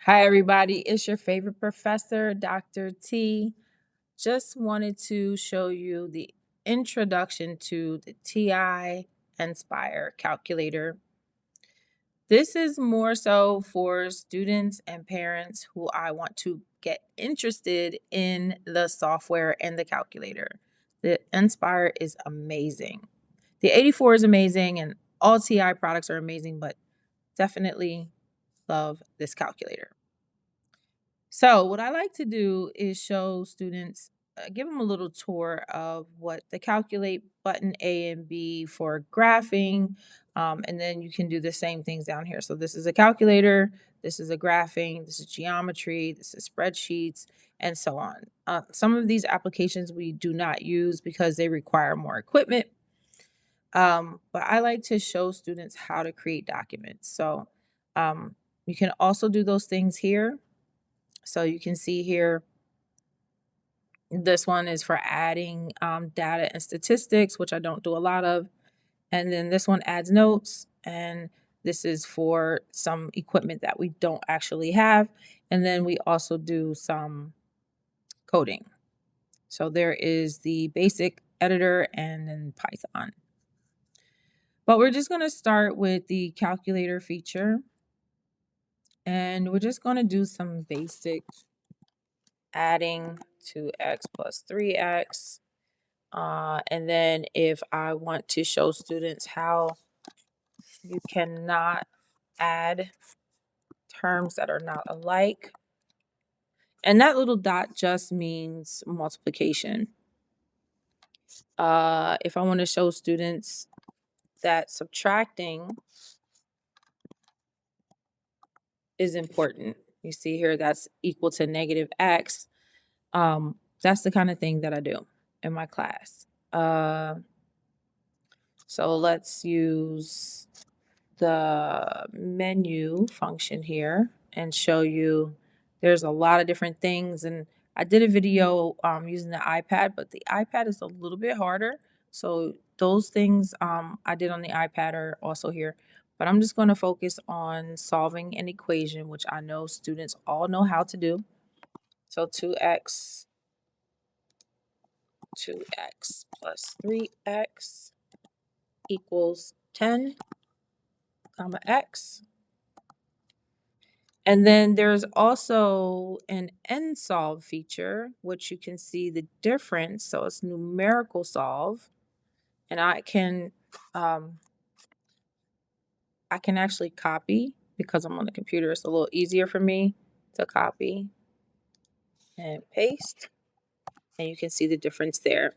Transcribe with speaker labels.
Speaker 1: Hi, everybody. It's your favorite professor, Dr. T. Just wanted to show you the introduction to the TI-Nspire calculator. This is more so for students and parents who I want to get interested in the software and the calculator. The Nspire is amazing. The 84 is amazing, and all TI products are amazing, but definitely love this calculator. So, what I like to do is show students, give them a little tour of what the calculate button A and B for graphing, and then you can do the same things down here. So, this is a calculator, this is a graphing, this is geometry, this is spreadsheets, and so on. Some of these applications we do not use because they require more equipment, but I like to show students how to create documents. So, you can also do those things here. So you can see here, this one is for adding data and statistics, which I don't do a lot of. And then this one adds notes. And this is for some equipment that we don't actually have. And then we also do some coding. So there is the basic editor and then Python. But we're just going to start with the calculator feature. And we're just going to do some basic adding 2x plus 3x. And then if I want to show students how you cannot add terms that are not alike, and that little dot just means multiplication. If I want to show students that subtracting is important, you see here that's equal to negative x. That's the kind of thing that I do in my class. So let's use the menu function here and show you there's a lot of different things. And I did a video using the iPad, but the iPad is a little bit harder. So those things I did on the iPad are also here. But I'm just going to focus on solving an equation, which I know students all know how to do. So 2x plus 3x equals 10, comma x. And then there's also an nSolve feature, which you can see the difference. So it's numerical solve. And I can actually copy because I'm on the computer. It's a little easier for me to copy and paste. And you can see the difference there.